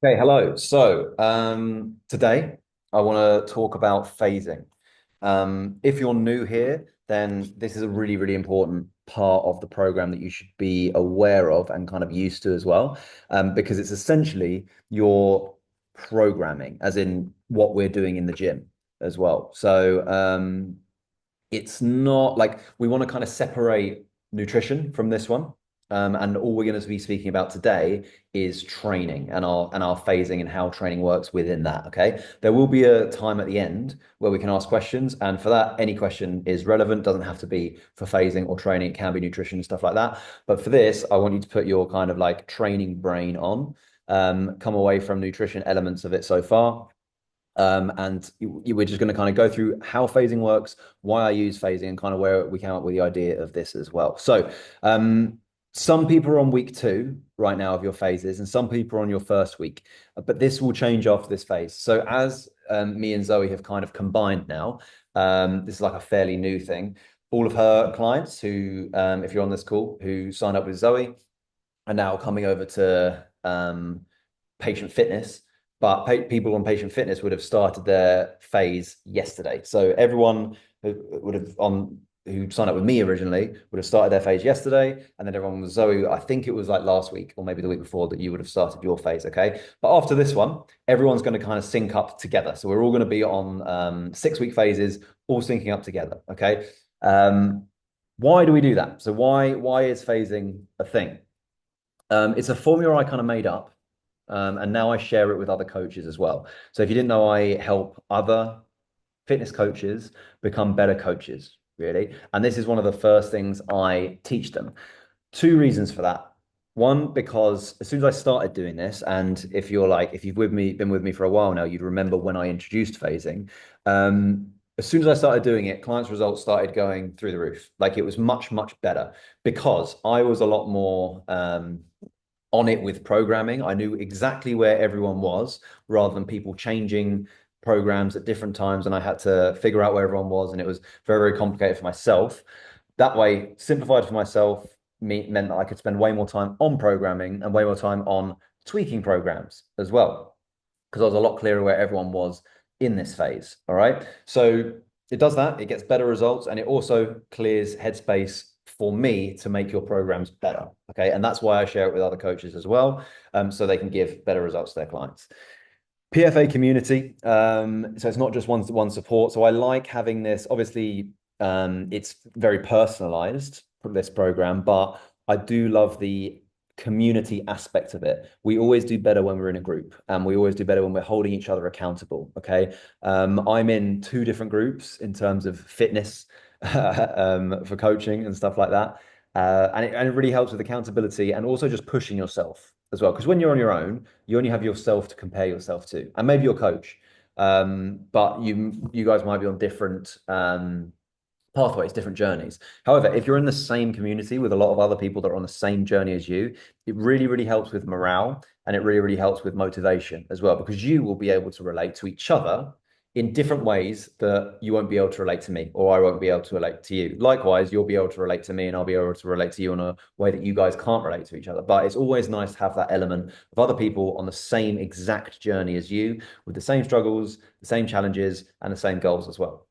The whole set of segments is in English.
Okay, hello. So, today I want to talk about phasing. If you're new here, then this is a really, really important part of the program that you should be aware of and kind of used to as well, because it's essentially your programming, as in what we're doing in the gym as well. So, it's not like we want to kind of separate nutrition from this one. And all we're going to be speaking about today is training and our phasing and how training works within that. Okay. There will be a time at the end where we can ask questions. And for that, any question is relevant, doesn't have to be for phasing or training, it can be nutrition and stuff like that. But for this, I want you to put your kind of like training brain on, come away from nutrition elements of it so far, and we're just going to kind of go through how phasing works, why I use phasing, and kind of where we came up with the idea of this as well. So, some people are on week two right now of your phases, and some people are on your first week, but this will change after this phase. So, as me and Zoe have kind of combined now, this is like a fairly new thing. All of her clients who, if you're on this call, who signed up with Zoe, are now coming over to patient fitness, but people on patient fitness would have started their phase yesterday. So everyone who would have on who signed up with me originally would have started their phase yesterday, and then everyone with Zoe, I think it was like last week or maybe the week before that you would have started your phase. Okay, but after this one, everyone's going to kind of sync up together. So we're all going to be on 6 week phases, all syncing up together. Okay. Why do we do that? So why is phasing a thing? It's a formula I kind of made up, and now I share it with other coaches as well. So if you didn't know, I help other fitness coaches become better coaches, really. And this is one of the first things I teach them. Two reasons for that. One, because as soon as I started doing this, and if you've been with me for a while now, you'd remember when I introduced phasing. As soon as I started doing it, clients' results started going through the roof. Like it was much, much better because I was a lot more on it with programming. I knew exactly where everyone was rather than people changing programs at different times. And I had to figure out where everyone was. And it was very, very complicated for myself. That way, simplified for myself meant that I could spend way more time on programming and way more time on tweaking programs as well. Because I was a lot clearer where everyone was in this phase. All right. So it does that, it gets better results, and it also clears headspace for me to make your programs better. Okay. And that's why I share it with other coaches as well, so they can give better results to their clients. PFA community. So it's not just one support. So I like having this. Obviously, it's very personalized, this program, but I do love the community aspect of it. We always do better when we're in a group, and we always do better when we're holding each other accountable. Okay. I'm in two different groups in terms of fitness, for coaching and stuff like that. And it really helps with accountability and also just pushing yourself as well. Because when you're on your own, you only have yourself to compare yourself to, and maybe your coach. But you guys might be on different pathways, different journeys. However, if you're in the same community with a lot of other people that are on the same journey as you, it really, really helps with morale, and it really, really helps with motivation as well, because you will be able to relate to each other in different ways that you won't be able to relate to me, or I won't be able to relate to you. Likewise, you'll be able to relate to me and I'll be able to relate to you in a way that you guys can't relate to each other. But it's always nice to have that element of other people on the same exact journey as you, with the same struggles, the same challenges, and the same goals as well.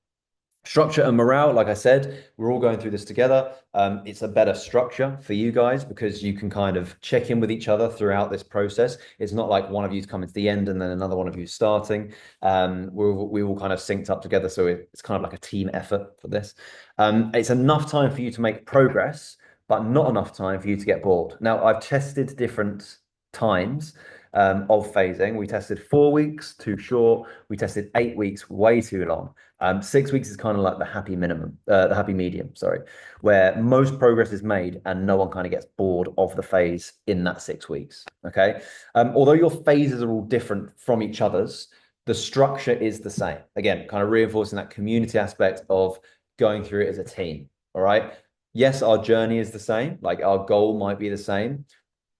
Structure and morale, like I said, we're all going through this together. It's a better structure for you guys because you can kind of check in with each other throughout this process. It's not like one of you's coming to the end and then another one of you's starting. We all kind of synced up together, so it's kind of like a team effort for this. It's enough time for you to make progress, but not enough time for you to get bored. Now, I've tested different times of phasing. We tested 4 weeks, too short. We tested 8 weeks, way too long. 6 weeks is kind of like the happy minimum, the happy medium, sorry, where most progress is made and no one kind of gets bored of the phase in that 6 weeks. Okay. Although your phases are all different from each other's, the structure is the same. Again, kind of reinforcing that community aspect of going through it as a team. All right. Yes, our journey is the same, like our goal might be the same.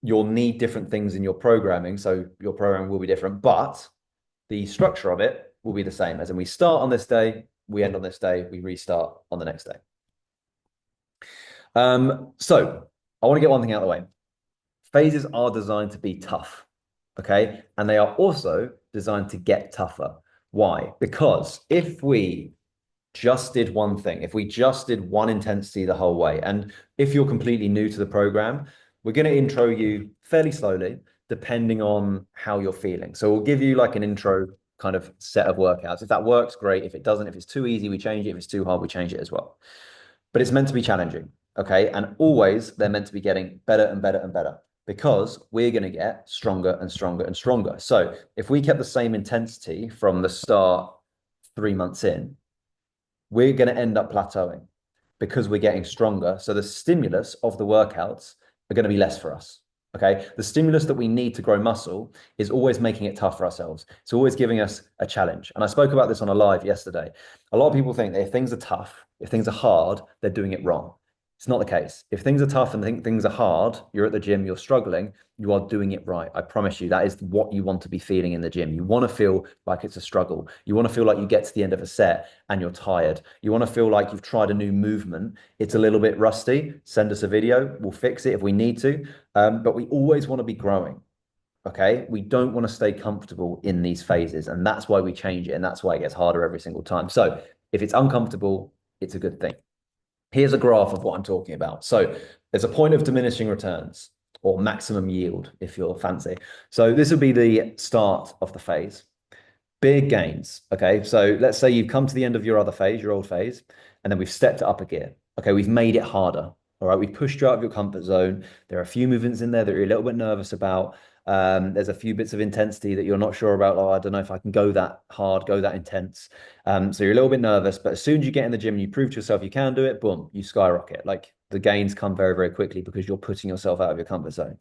You'll need different things in your programming, so your program will be different, but the structure of it will be the same. As in, we start on this day, we end on this day, we restart on the next day. So I want to get one thing out of the way. Phases are designed to be tough. Okay. And they are also designed to get tougher. Why? Because if we just did one thing, if we just did one intensity the whole way, and if you're completely new to the program, we're going to intro you fairly slowly, depending on how you're feeling. So we'll give you like an intro kind of set of workouts. If that works, great. If it doesn't, if it's too easy, we change it. If it's too hard, we change it as well. But it's meant to be challenging. Okay. And always they're meant to be getting better and better and better because we're going to get stronger and stronger and stronger. So if we kept the same intensity from the start 3 months in, we're going to end up plateauing because we're getting stronger. So the stimulus of the workouts are going to be less for us. Okay. The stimulus that we need to grow muscle is always making it tough for ourselves. It's always giving us a challenge. And I spoke about this on a live yesterday. A lot of people think that if things are tough, if things are hard, they're doing it wrong. It's not the case. If things are tough and things are hard, you're at the gym, you're struggling, you are doing it right. I promise you, that is what you want to be feeling in the gym. You want to feel like it's a struggle. You want to feel like you get to the end of a set and you're tired. You want to feel like you've tried a new movement. It's a little bit rusty. Send us a video. We'll fix it if we need to. But we always want to be growing. Okay. We don't want to stay comfortable in these phases. And that's why we change it. And that's why it gets harder every single time. So if it's uncomfortable, it's a good thing. Here's a graph of what I'm talking about. So there's a point of diminishing returns or maximum yield, if you're fancy. So this would be the start of the phase. Big gains. Okay. So let's say you've come to the end of your other phase, your old phase, and then we've stepped it up a gear. Okay. We've made it harder. All right. We've pushed you out of your comfort zone. There are a few movements in there that you're a little bit nervous about. There's a few bits of intensity that you're not sure about. Oh, I don't know if I can go that hard, go that intense. So you're a little bit nervous, but as soon as you get in the gym and you prove to yourself you can do it, boom, you skyrocket. Like the gains come very, very quickly because you're putting yourself out of your comfort zone.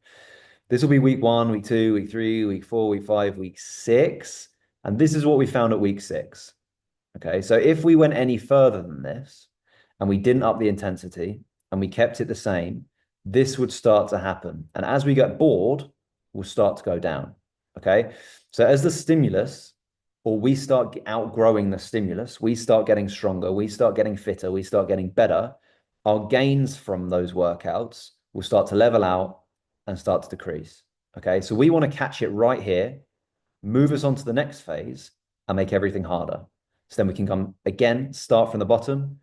This will be week 1, week 2, week 3, week 4, week 5, week 6. And this is what we found at week 6. Okay. So if we went any further than this and we didn't up the intensity and we kept it the same, this would start to happen. And as we get bored, we'll start to go down. Okay. So as the stimulus, or we start outgrowing the stimulus, we start getting stronger, we start getting fitter, we start getting better, our gains from those workouts will start to level out and start to decrease. Okay. So we want to catch it right here, move us on to the next phase and make everything harder. So then we can come again, start from the bottom,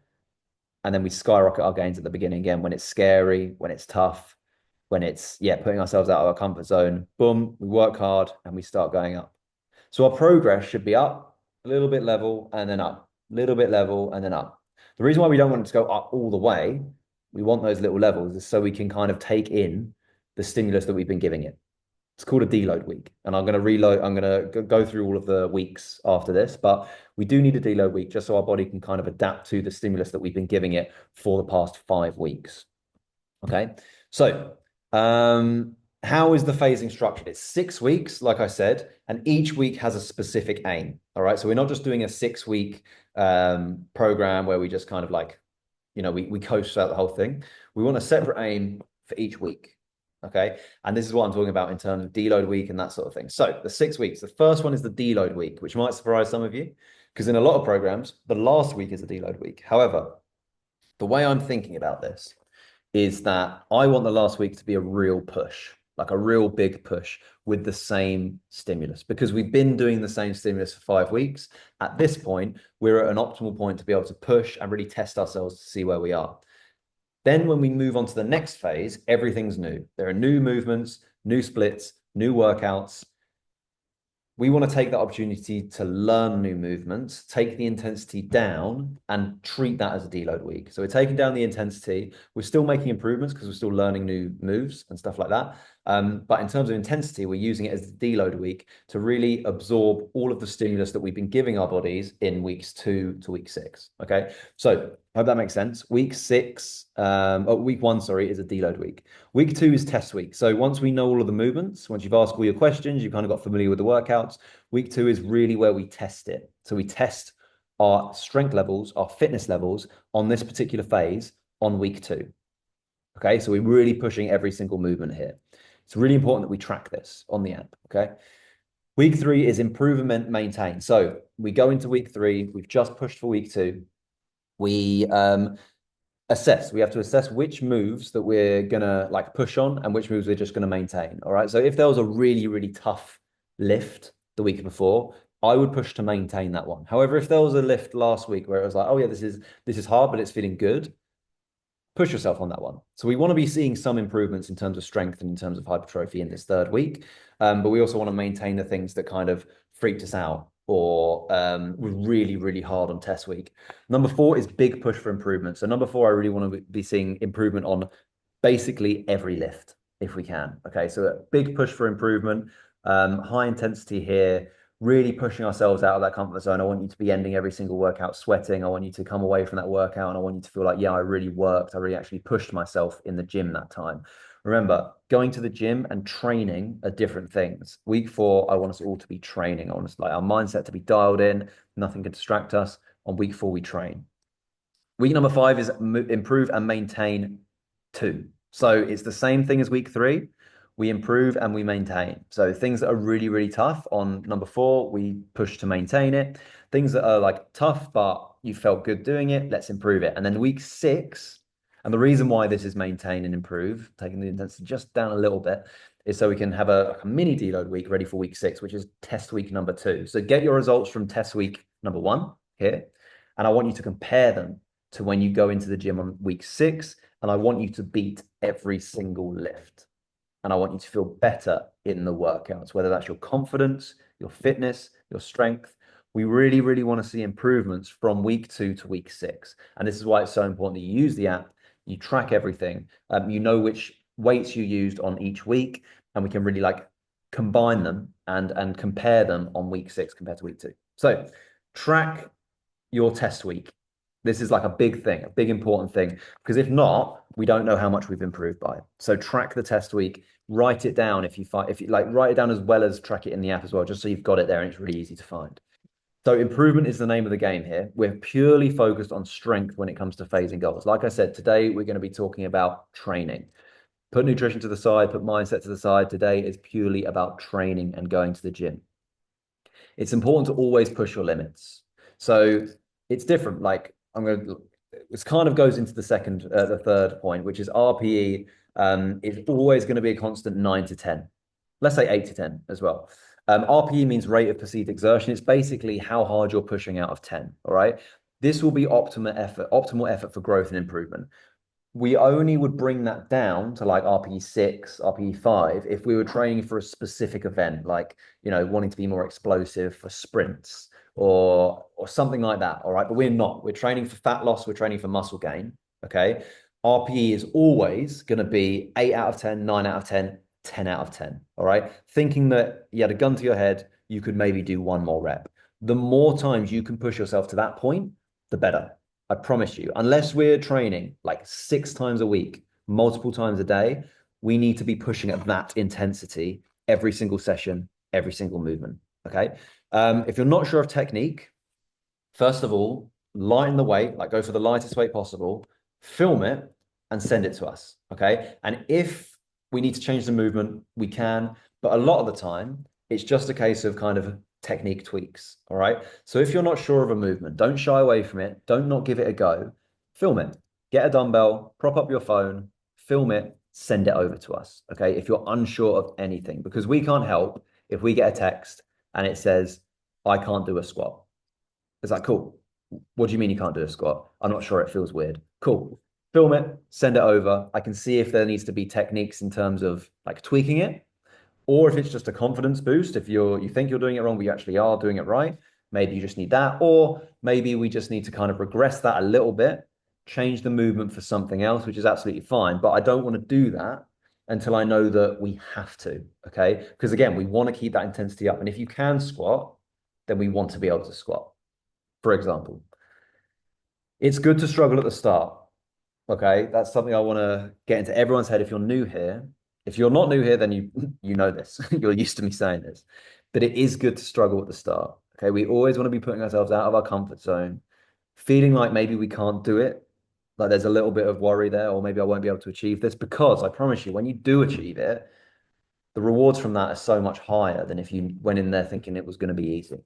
and then we skyrocket our gains at the beginning again when it's scary, when it's tough, when it's, yeah, putting ourselves out of our comfort zone. Boom, we work hard and we start going up. So our progress should be up, a little bit level, and then up, a little bit level, and then up. The reason why we don't want it to go up all the way, we want those little levels, is so we can kind of take in the stimulus that we've been giving it. It's called a deload week. And I'm going to reload, I'm going to go through all of the weeks after this, but we do need a deload week just so our body can kind of adapt to the stimulus that we've been giving it for the past 5 weeks. Okay. So, how is the phasing structured? It's 6 weeks, like I said, and each week has a specific aim. All right. So we're not just doing a 6 week program where we just kind of like, we coast out the whole thing. We want a separate aim for each week. Okay. And this is what I'm talking about in terms of deload week and that sort of thing. So the 6 weeks, the first one is the deload week, which might surprise some of you because in a lot of programs, the last week is a deload week. However, the way I'm thinking about this is that I want the last week to be a real push, like a real big push with the same stimulus, because we've been doing the same stimulus for 5 weeks. At this point, we're at an optimal point to be able to push and really test ourselves to see where we are. Then when we move on to the next phase, everything's new. There are new movements, new splits, new workouts. We want to take that opportunity to learn new movements, take the intensity down and treat that as a deload week. So we're taking down the intensity. We're still making improvements because we're still learning new moves and stuff like that. But in terms of intensity, we're using it as the deload week to really absorb all of the stimulus that we've been giving our bodies in weeks 2 to week 6. Okay. So I hope that makes sense. Week 1, sorry, is a deload week. Week 2 is test week. So once we know all of the movements, once you've asked all your questions, you've kind of got familiar with the workouts, week 2 is really where we test it. So we test our strength levels, our fitness levels on this particular phase on week 2. Okay, so we're really pushing every single movement here. It's really important that we track this on the app. Okay. Week 3 is improve and maintain. So we go into week 3, we've just pushed for week 2. We assess. We have to assess which moves that we're gonna like push on and which moves we're just gonna maintain. All right. So if there was a really, really tough lift the week before, I would push to maintain that one. However, if there was a lift last week where it was like, oh yeah, this is hard, but it's feeling good, push yourself on that one. So we want to be seeing some improvements in terms of strength and in terms of hypertrophy in this third week. But we also want to maintain the things that kind of freaked us out or were really, really hard on test week. Number 4 is big push for improvement. So number 4, I really want to be seeing improvement on basically every lift if we can. Okay, so a big push for improvement, high intensity here, really pushing ourselves out of that comfort zone. I want you to be ending every single workout sweating. I want you to come away from that workout and I want you to feel like, yeah, I really worked. I really actually pushed myself in the gym that time. Remember, going to the gym and training are different things. Week 4, I want us all to be training. I want us like our mindset to be dialed in. Nothing can distract us. On week 4, we train. Week number 5 is improve and maintain 2. So it's the same thing as week 3. We improve and we maintain. So things that are really, really tough on number 4, we push to maintain it. Things that are like tough, but you felt good doing it, let's improve it. And then week 6, and the reason why this is maintain and improve, taking the intensity just down a little bit, is so we can have a mini deload week ready for week 6, which is test week number 2. So get your results from test week number 1 here. And I want you to compare them to when you go into the gym on week 6, and I want you to beat every single lift. And I want you to feel better in the workouts, whether that's your confidence, your fitness, your strength. We really, really want to see improvements from week 2 to week 6. And this is why it's so important that you use the app, you track everything, you know which weights you used on each week, and we can really like combine them and compare them on week 6 compared to week 2. So track your test week. This is like a big thing, a big important thing, because if not, we don't know how much we've improved by. So track the test week, write it down if you like write it down as well as track it in the app as well, just so you've got it there and it's really easy to find. So improvement is the name of the game here. We're purely focused on strength when it comes to phasing goals. Like I said, today we're going to be talking about training. Put nutrition to the side, put mindset to the side. Today is purely about training and going to the gym. It's important to always push your limits. So it's different. Like this kind of goes into the third point, which is RPE is always going to be a constant 9 to 10. Let's say 8 to 10 as well. RPE means rate of perceived exertion. It's basically how hard you're pushing out of 10. All right. This will be optimal effort for growth and improvement. We only would bring that down to like RPE 6, RPE 5 if we were training for a specific event, like, wanting to be more explosive for sprints or something like that. All right. But we're not. We're training for fat loss, we're training for muscle gain. Okay. RPE is always going to be 8 out of 10, 9 out of 10, 10 out of 10. All right. Thinking that you had a gun to your head, you could maybe do one more rep. The more times you can push yourself to that point, the better. I promise you, unless we're training like 6 times a week, multiple times a day, we need to be pushing at that intensity every single session, every single movement. Okay. If you're not sure of technique, first of all, lighten the weight, like go for the lightest weight possible, film it and send it to us. Okay. And if we need to change the movement, we can. But a lot of the time, it's just a case of kind of technique tweaks. All right. So if you're not sure of a movement, don't shy away from it. Don't not give it a go. Film it. Get a dumbbell, prop up your phone, film it, send it over to us. Okay. If you're unsure of anything, because we can't help if we get a text and it says, I can't do a squat. It's like, cool. What do you mean you can't do a squat? I'm not sure. It feels weird. Cool. Film it, send it over. I can see if there needs to be techniques in terms of like tweaking it, or if it's just a confidence boost. If you think you're doing it wrong, but you actually are doing it right, maybe you just need that. Or maybe we just need to kind of regress that a little bit, change the movement for something else, which is absolutely fine. But I don't want to do that until I know that we have to. Okay. Because again, we want to keep that intensity up. And if you can squat, then we want to be able to squat. For example, it's good to struggle at the start. Okay. That's something I want to get into everyone's head if you're new here. If you're not new here, then you know this. You're used to me saying this. But it is good to struggle at the start. Okay. We always want to be putting ourselves out of our comfort zone, feeling like maybe we can't do it. Like there's a little bit of worry there, or maybe I won't be able to achieve this, because I promise you, when you do achieve it, the rewards from that are so much higher than if you went in there thinking it was going to be easy.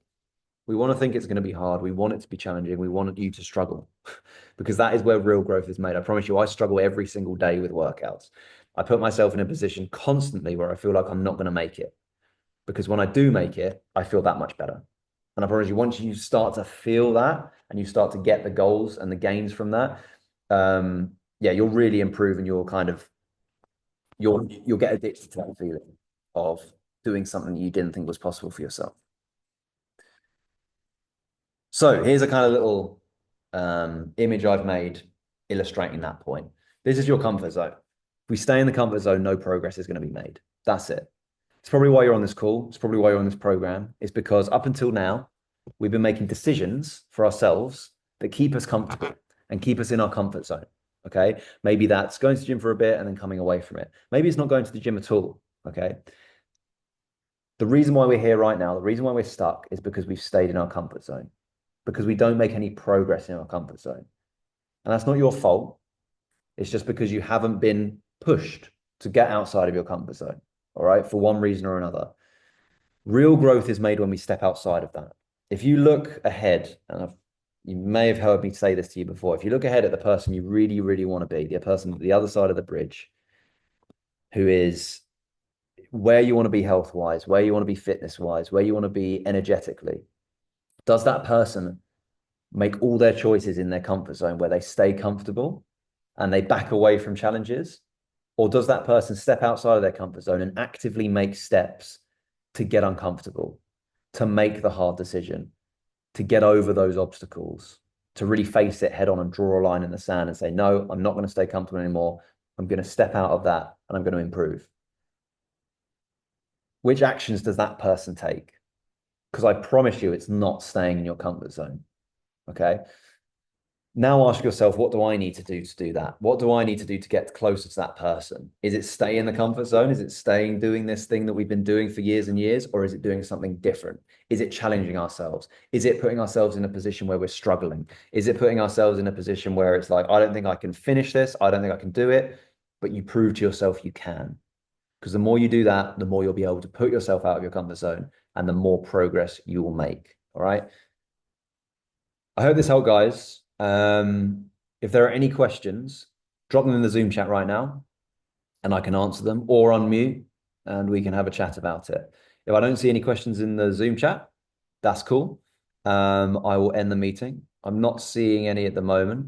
We want to think it's going to be hard. We want it to be challenging. We want you to struggle because that is where real growth is made. I promise you, I struggle every single day with workouts. I put myself in a position constantly where I feel like I'm not going to make it because when I do make it, I feel that much better. And I promise you, once you start to feel that and you start to get the goals and the gains from that, yeah, you'll really improve and you'll kind of you'll get addicted to that feeling of doing something you didn't think was possible for yourself. So here's a kind of little image I've made illustrating that point. This is your comfort zone. If we stay in the comfort zone, no progress is going to be made. That's it. It's probably why you're on this call. It's probably why you're on this program. It's because up until now, we've been making decisions for ourselves that keep us comfortable and keep us in our comfort zone. Okay. Maybe that's going to the gym for a bit and then coming away from it. Maybe it's not going to the gym at all. Okay. The reason why we're here right now, the reason why we're stuck is because we've stayed in our comfort zone, because we don't make any progress in our comfort zone. And that's not your fault. It's just because you haven't been pushed to get outside of your comfort zone. All right. For one reason or another. Real growth is made when we step outside of that. If you look ahead, and you may have heard me say this to you before, if you look ahead at the person you really, really want to be, the person at the other side of the bridge, who is where you want to be health wise, where you want to be fitness wise, where you want to be energetically, does that person make all their choices in their comfort zone where they stay comfortable and they back away from challenges? Or does that person step outside of their comfort zone and actively make steps to get uncomfortable, to make the hard decision, to get over those obstacles, to really face it head on and draw a line in the sand and say, no, I'm not going to stay comfortable anymore. I'm going to step out of that and I'm going to improve. Which actions does that person take? Because I promise you, it's not staying in your comfort zone. Okay. Now ask yourself, what do I need to do that? What do I need to do to get closer to that person? Is it stay in the comfort zone? Is it staying doing this thing that we've been doing for years and years? Or is it doing something different? Is it challenging ourselves? Is it putting ourselves in a position where we're struggling? Is it putting ourselves in a position where it's like, I don't think I can finish this. I don't think I can do it. But you prove to yourself you can. Because the more you do that, the more you'll be able to put yourself out of your comfort zone and the more progress you will make. All right. I hope this helped, guys. If there are any questions, drop them in the Zoom chat right now and I can answer them, or unmute and we can have a chat about it. If I don't see any questions in the Zoom chat, that's cool. I will end the meeting. I'm not seeing any at the moment.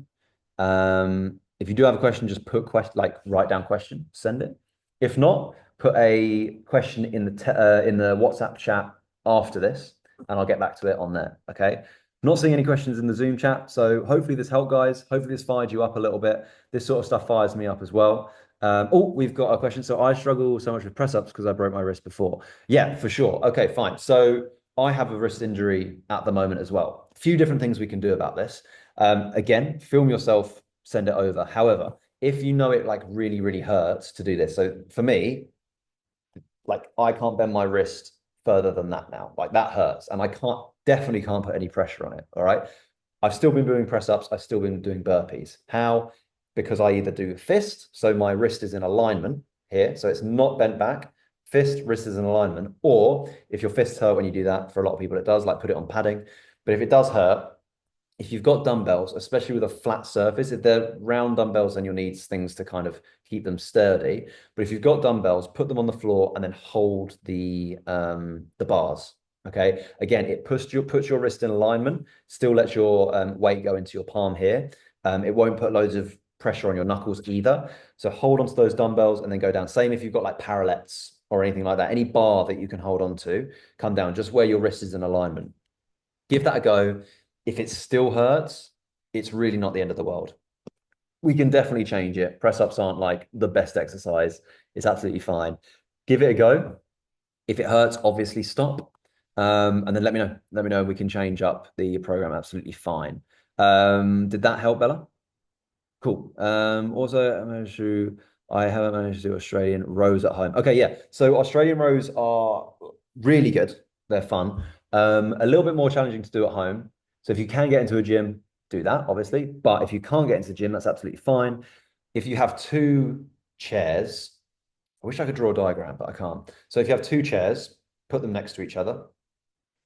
If you do have a question, just put write down question, send it. If not, put a question in the WhatsApp chat after this, and I'll get back to it on there. Okay. Not seeing any questions in the Zoom chat, so hopefully this helped, guys. Hopefully this fired you up a little bit. This sort of stuff fires me up as well. Oh, we've got a question. So I struggle so much with press ups because I broke my wrist before. Yeah, for sure. Okay, fine. So I have a wrist injury at the moment as well. A few different things we can do about this. Again, film yourself, send it over. However, if you know it like really, really hurts to do this. So for me, like I can't bend my wrist further than that now. Like that hurts. And I definitely can't put any pressure on it. All right. I've still been doing press ups. I've still been doing burpees. How? Because I either do fist, so my wrist is in alignment here, so it's not bent back. Fist, wrist is in alignment. Or if your fists hurt when you do that, for a lot of people it does, like put it on padding. But if it does hurt, if you've got dumbbells, especially with a flat surface, if they're round dumbbells, then you'll need things to kind of keep them sturdy. But if you've got dumbbells, put them on the floor and then hold the bars. Okay. Again, it puts your wrist in alignment, still lets your weight go into your palm here. It won't put loads of pressure on your knuckles either. So hold onto those dumbbells and then go down. Same if you've got like parallettes or anything like that. Any bar that you can hold on to, come down just where your wrist is in alignment. Give that a go. If it still hurts, it's really not the end of the world. We can definitely change it. Press ups aren't like the best exercise. It's absolutely fine. Give it a go. If it hurts, obviously stop. And then let me know. Let me know. We can change up the program. Absolutely fine. Did that help, Bella? Cool. Also, I haven't managed to do Australian rows at home. Okay, yeah. So Australian rows are really good. They're fun. A little bit more challenging to do at home. So if you can get into a gym, do that, obviously. But if you can't get into the gym, that's absolutely fine. If you have two chairs, I wish I could draw a diagram, but I can't. So if you have two chairs, put them next to each other.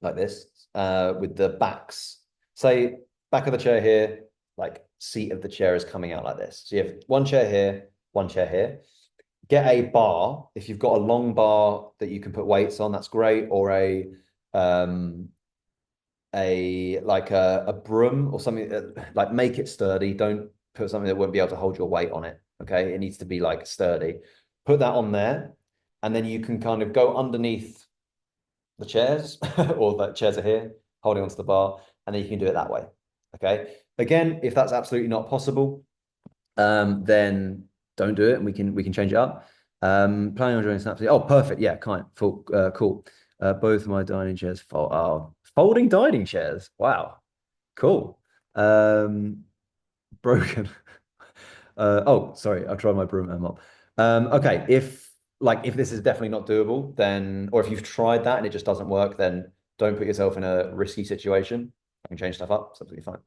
like this, with the backs. Say back of the chair here, like seat of the chair is coming out like this. So you have one chair here, one chair here. Get a bar. If you've got a long bar that you can put weights on, that's great. Or a broom or something like make it sturdy. Don't put something that won't be able to hold your weight on it. Okay. It needs to be like sturdy. Put that on there, and then you can kind of go underneath the chairs or the chairs are here, holding onto the bar, and then you can do it that way. Okay. Again, if that's absolutely not possible, then don't do it, and we can change it up. Planning on joining Snapseed. Oh, perfect. Yeah, kind. Full, cool. Both my dining chairs fold. Oh, folding dining chairs. Wow. Cool. Broken. Oh, sorry. I'll try my broom and mop. Okay. If this is definitely not doable, then, or if you've tried that and it just doesn't work, then don't put yourself in a risky situation. I can change stuff up. It's absolutely fine.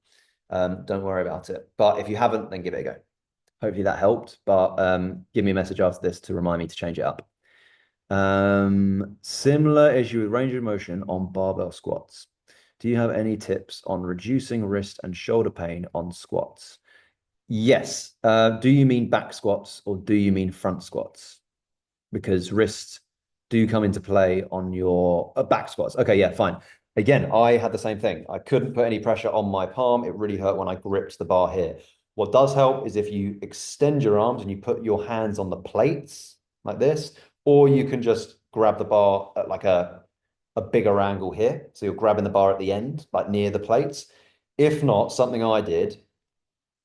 Don't worry about it. But if you haven't, then give it a go. Hopefully that helped. But give me a message after this to remind me to change it up. Similar issue with range of motion on barbell squats. Do you have any tips on reducing wrist and shoulder pain on squats? Yes. Do you mean back squats or do you mean front squats? Because wrists do come into play on your back squats. Okay, yeah, fine. Again, I had the same thing. I couldn't put any pressure on my palm. It really hurt when I gripped the bar here. What does help is if you extend your arms and you put your hands on the plates like this, or you can just grab the bar at like a bigger angle here. So you're grabbing the bar at the end, like near the plates. If not, something I did,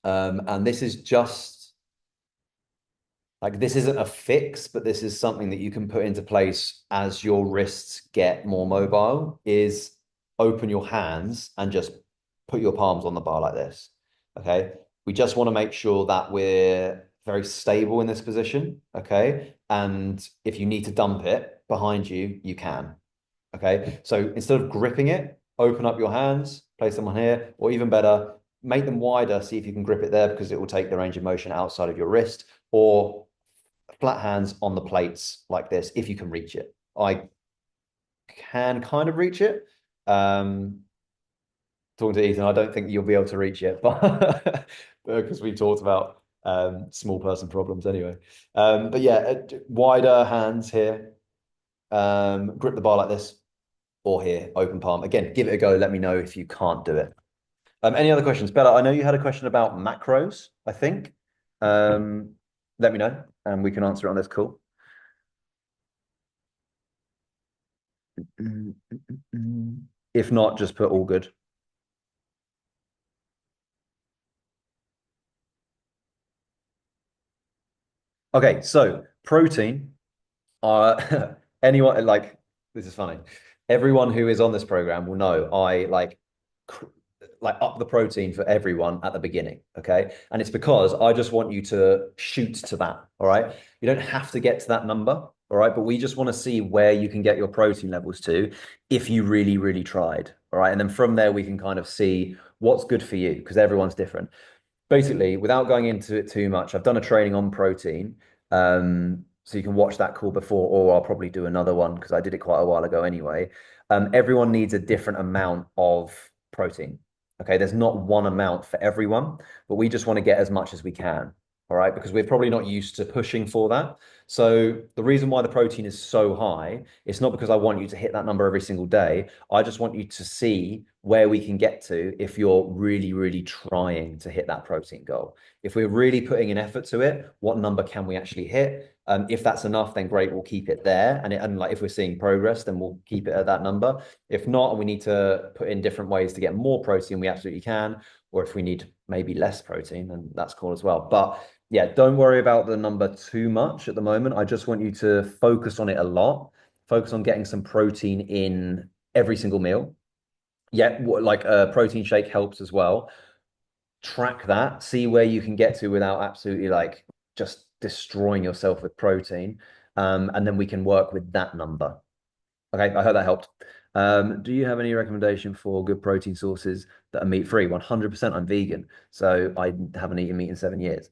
and this is just like, this isn't a fix, but this is something that you can put into place as your wrists get more mobile, is open your hands and just put your palms on the bar like this. Okay. We just want to make sure that we're very stable in this position. Okay. And if you need to dump it behind you, you can. Okay. So instead of gripping it, open up your hands, place them on here, or even better, make them wider. See if you can grip it there, because it will take the range of motion outside of your wrist, or flat hands on the plates like this if you can reach it. I can kind of reach it. Talking to Ethan, I don't think you'll be able to reach it, but because we talked about small person problems anyway. But yeah, wider hands here. Grip the bar like this, or here, open palm. Again, give it a go. Let me know if you can't do it. Any other questions? Bella, I know you had a question about macros, I think. Let me know and we can answer it on this call. If not, just put all good. Okay, so protein. Anyone like, this is funny. Everyone who is on this program will know I like up the protein for everyone at the beginning. Okay, and it's because I just want you to shoot to that. All right, you don't have to get to that number. All right, but we just want to see where you can get your protein levels to if you really, really tried. All right, and then from there we can kind of see what's good for you, because everyone's different. Basically, without going into it too much, I've done a training on protein. So you can watch that call before, or I'll probably do another one because I did it quite a while ago anyway. Everyone needs a different amount of protein. Okay, there's not one amount for everyone, but we just want to get as much as we can. All right, because we're probably not used to pushing for that. So the reason why the protein is so high, it's not because I want you to hit that number every single day. I just want you to see where we can get to if you're really, really trying to hit that protein goal. If we're really putting an effort to it, what number can we actually hit? If that's enough, then great, we'll keep it there. And like if we're seeing progress, then we'll keep it at that number. If not, and we need to put in different ways to get more protein, we absolutely can. Or if we need maybe less protein, then that's cool as well. But yeah, don't worry about the number too much at the moment. I just want you to focus on it a lot. Focus on getting some protein in every single meal. Yeah, like a protein shake helps as well. Track that, see where you can get to without absolutely like just destroying yourself with protein. And then we can work with that number. Okay, I hope that helped. Do you have any recommendation for good protein sources that are meat free? 100%. I'm vegan, so I haven't eaten meat in 7 years.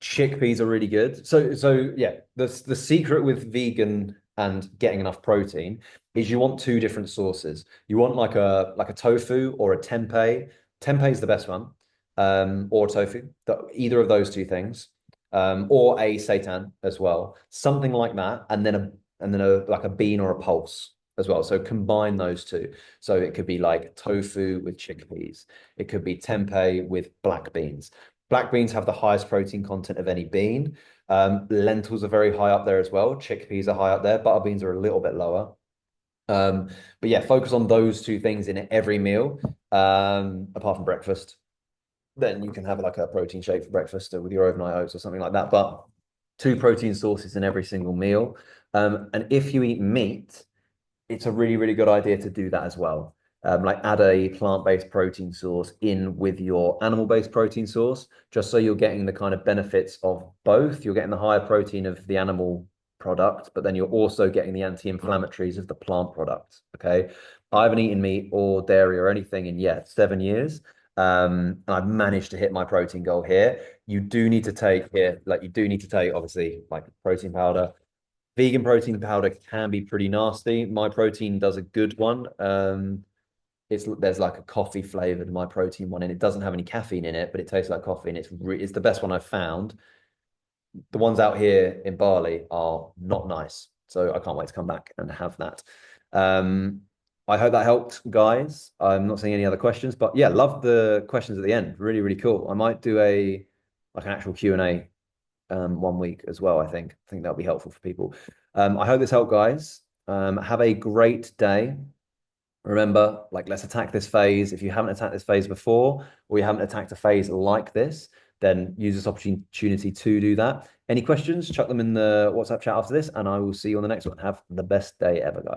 Chickpeas are really good. So yeah, the secret with vegan and getting enough protein is you want two different sources. You want like a tofu or a tempeh. Tempeh is the best one, or tofu. Either of those two things, or a seitan as well, something like that, and then a like a bean or a pulse as well. So combine those two. So it could be like tofu with chickpeas. It could be tempeh with black beans. Black beans have the highest protein content of any bean. Lentils are very high up there as well. Chickpeas are high up there. Butter beans are a little bit lower. But yeah, focus on those two things in every meal, apart from breakfast. Then you can have like a protein shake for breakfast with your overnight oats or something like that. But two protein sources in every single meal. And if you eat meat, it's a really, really good idea to do that as well. Like add a plant-based protein source in with your animal-based protein source, just so you're getting the kind of benefits of both. You're getting the higher protein of the animal product, but then you're also getting the anti-inflammatories of the plant product. Okay. I haven't eaten meat or dairy or anything in yet 7 years. And I've managed to hit my protein goal here. You do need to take here, like you do need to take obviously like protein powder. Vegan protein powder can be pretty nasty. My protein does a good one. There's like a coffee flavored my protein one, and it doesn't have any caffeine in it, but it tastes like coffee, and it's the best one I've found. The ones out here in Bali are not nice, so I can't wait to come back and have that. Um, I hope that helped, guys. I'm not seeing any other questions, but yeah, love the questions at the end. Really, really cool. I might do a like an actual Q&A one week as well. I think that'll be helpful for people. I hope this helped, guys. Have a great day. Remember, like, let's attack this phase. If you haven't attacked this phase before, or you haven't attacked a phase like this, then use this opportunity to do that. Any questions? Chuck them in the WhatsApp chat after this, and I will see you on the next one. Have the best day ever, guys.